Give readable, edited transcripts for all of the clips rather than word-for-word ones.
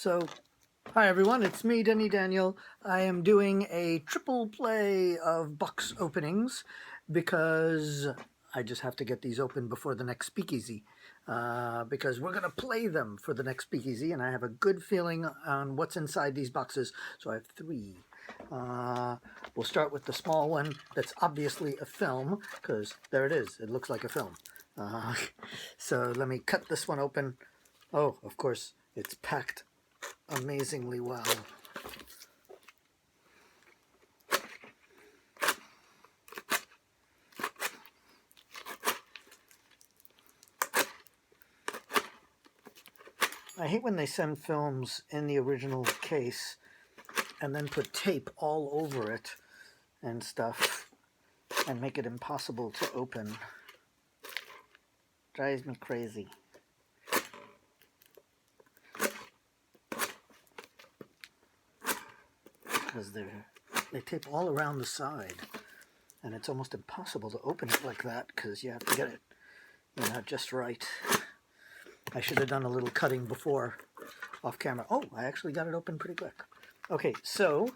So, hi everyone, it's me, Denny Daniel. I am doing a triple play of box openings because I just have to get these open before the next speakeasy. Because we're going to play them for the next speakeasy, and I have a good feeling on what's inside these boxes. So I have three. We'll start with the small one that's obviously a film, because there it is. It looks like a film. So let me cut this one open. Oh, of course, it's packed amazingly well. I hate when they send films in the original case and then put tape all over it and stuff and make it impossible to open. Drives me crazy. Because they tape all around the side, and it's almost impossible to open it like that because you have to get it, just right. I should have done a little cutting before off camera. Oh, I actually got it open pretty quick. Okay, so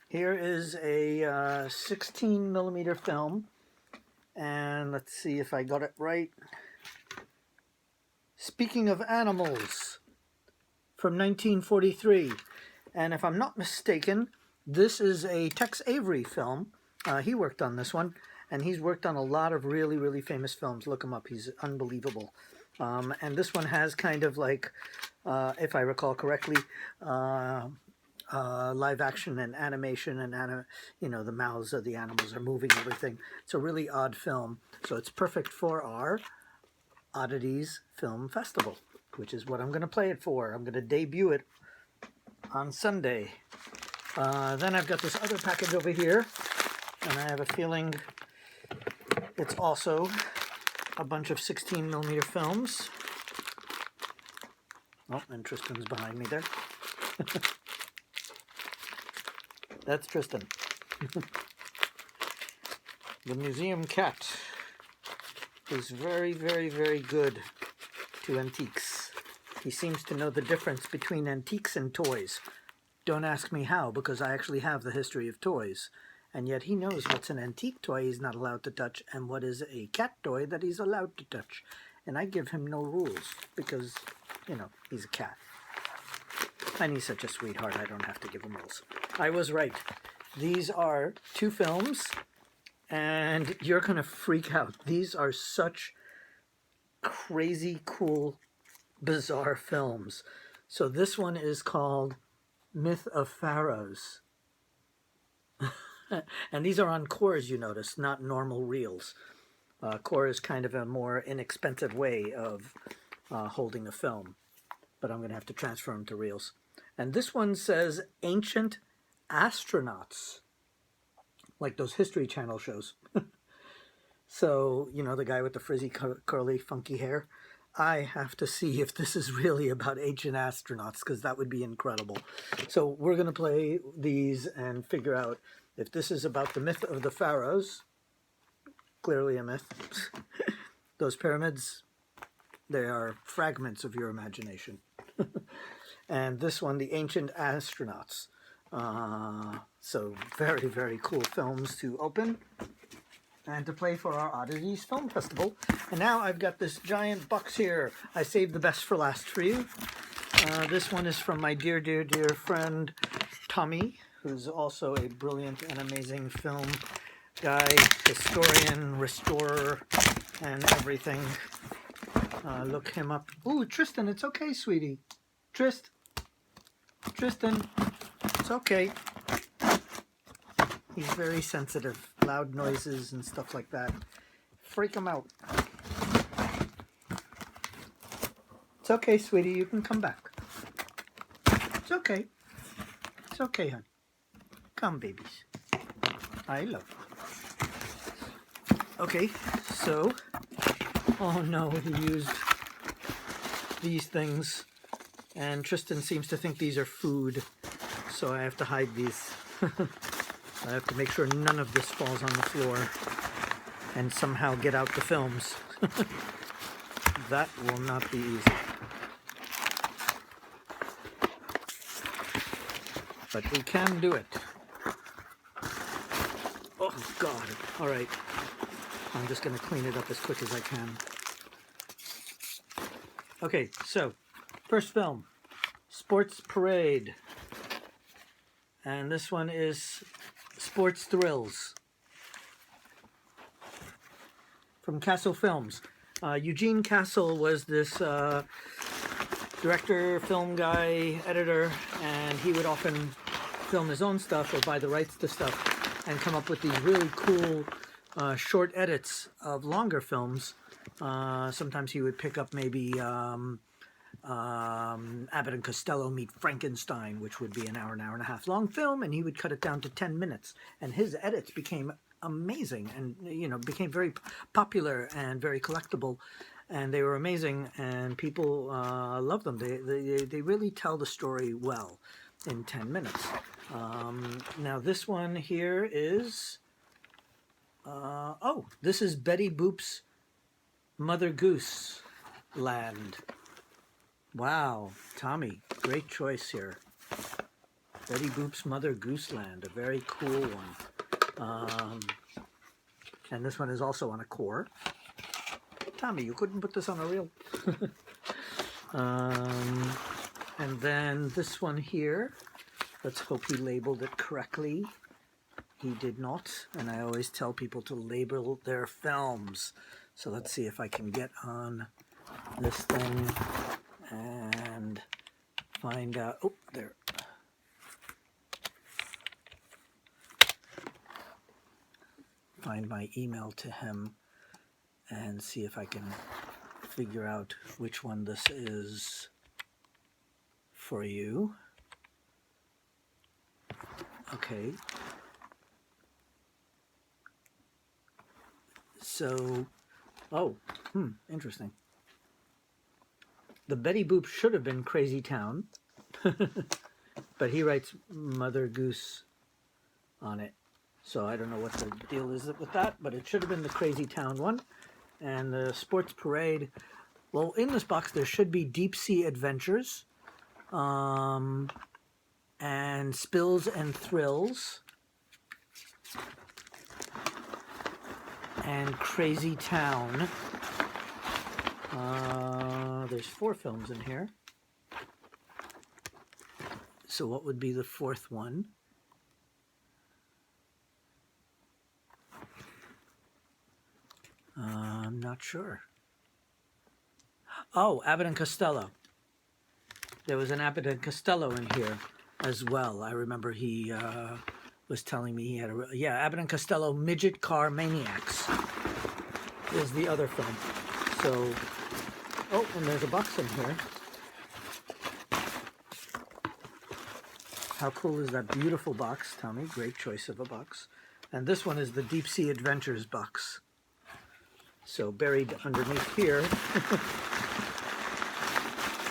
here is a 16 millimeter film, and let's see if I got it right. Speaking of Animals, from 1943, and if I'm not mistaken, this is a Tex Avery film. He worked on this one, and he's worked on a lot of really, really famous films. Look him up. He's unbelievable. And this one has kind of like, if I recall correctly, live action and animation, and the mouths of the animals are moving, everything. It's a really odd film, so it's perfect for our Oddities Film Festival, which is what I'm going to play it for. I'm going to debut it on Sunday. Then I've got this other package over here, and I have a feeling it's also a bunch of 16 millimeter films. Oh, and Tristan's behind me there. That's Tristan. The museum cat is very, very, very good to antiques. He seems to know the difference between antiques and toys. Don't ask me how, because I actually have the history of toys. And yet he knows what's an antique toy he's not allowed to touch and what is a cat toy that he's allowed to touch. And I give him no rules because, he's a cat. And he's such a sweetheart, I don't have to give him rules. I was right. These are two films, and you're going to freak out. These are such crazy, cool, bizarre films. So this one is called Myth of Pharaohs. And these are on cores, you notice, not normal reels. Core is kind of a more inexpensive way of holding a film, but I'm going to have to transfer them to reels. And this one says Ancient Astronauts, like those History Channel shows. So, the guy with the frizzy, curly, funky hair. I have to see if this is really about ancient astronauts, because that would be incredible. So we're going to play these and figure out if this is about the myth of the pharaohs. Clearly a myth. Those pyramids, they are fragments of your imagination. And this one, the ancient astronauts. So very, very cool films to open and to play for our Oddities Film Festival. And now I've got this giant box here. I saved the best for last for you. This one is from my dear, dear, dear friend, Tommy, who's also a brilliant and amazing film guy, historian, restorer, and everything. Look him up. Ooh, Tristan, it's okay, sweetie. Tristan, it's okay. He's very sensitive. Loud noises and stuff like that freak him out. It's okay, sweetie. You can come back. It's okay. It's okay, hon. Come, babies. I love you. Okay, so... Oh, no, he used these things. And Tristan seems to think these are food. So I have to hide these. I have to make sure none of this falls on the floor and somehow get out the films. That will not be easy. but we can do it. Oh, God. All right. I'm just going to clean it up as quick as I can. Okay, so first film, Sports Parade. And this one is Sports Thrills from Castle Films. Eugene Castle was this director, film guy, editor, and he would often film his own stuff or buy the rights to stuff and come up with these really cool short edits of longer films. Sometimes he would pick up maybe Abbott and Costello Meet Frankenstein, which would be an hour and a half long film, and he would cut it down to 10 minutes. And his edits became amazing and, you know, became very popular and very collectible. And they were amazing, and people love them. They really tell the story well in 10 minutes. Now this one here is, oh, this is Betty Boop's Mother Goose Land. Wow, Tommy, great choice here. Betty Boop's Mother Goose Land, a very cool one. And this one is also on a core. Tommy, you couldn't put this on a reel. And then this one here, let's hope he labeled it correctly. He did not, and I always tell people to label their films. So let's see if I can get on this thing and find out. Oh, there. Find my email to him and see if I can figure out which one this is for you. Okay. So, oh, interesting. The Betty Boop should have been Crazy Town, but he writes Mother Goose on it. So I don't know what the deal is with that, but it should have been the Crazy Town one. And the Sports Parade, well, in this box there should be Deep Sea Adventures, and Spills and Thrills, and Crazy Town. There's 4 films in here. So what would be the 4th one? I'm not sure. Oh, Abbott and Costello. There was an Abbott and Costello in here as well. I remember he was telling me he had a... Yeah, Abbott and Costello Midget Car Maniacs is the other film. So... Oh, and there's a box in here. How cool is that beautiful box, Tommy? Great choice of a box. And this one is the Deep Sea Adventures box. So buried underneath here,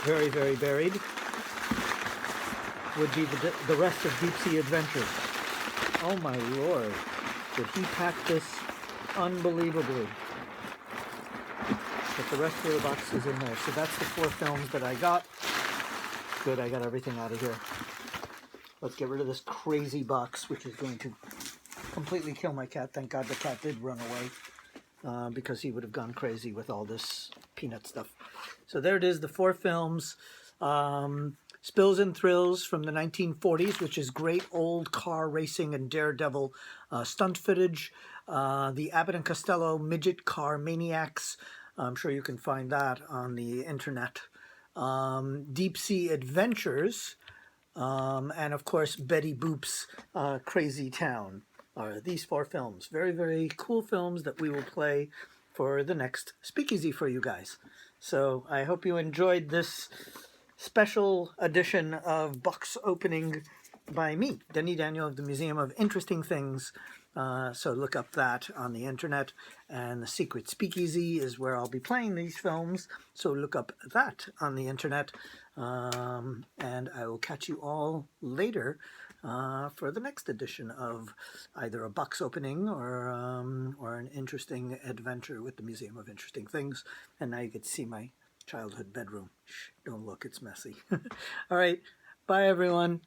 very, very buried, would be the rest of Deep Sea Adventures. Oh my Lord, did he pack this unbelievably. But the rest of the box is in there. So that's the 4 films that I got. Good, I got everything out of here. Let's get rid of this crazy box, which is going to completely kill my cat. Thank God the cat did run away, because he would have gone crazy with all this peanut stuff. So there it is, the 4 films. Spills and Thrills from the 1940s, which is great old car racing and daredevil stunt footage. The Abbott and Costello Midget Car Maniacs. I'm sure you can find that on the internet. Deep Sea Adventures, and of course Betty Boop's Crazy Town. These 4 films. Very, very cool films that we will play for the next Speakeasy for you guys. So I hope you enjoyed this special edition of box opening by me, Denny Daniel of the Museum of Interesting Things. So look up that on the internet, and the Secret Speakeasy is where I'll be playing these films. So look up that on the internet, and I will catch you all later for the next edition of either a box opening or an interesting adventure with the Museum of Interesting Things. And now you get to see my childhood bedroom. Shh, don't look, it's messy. All right, bye everyone.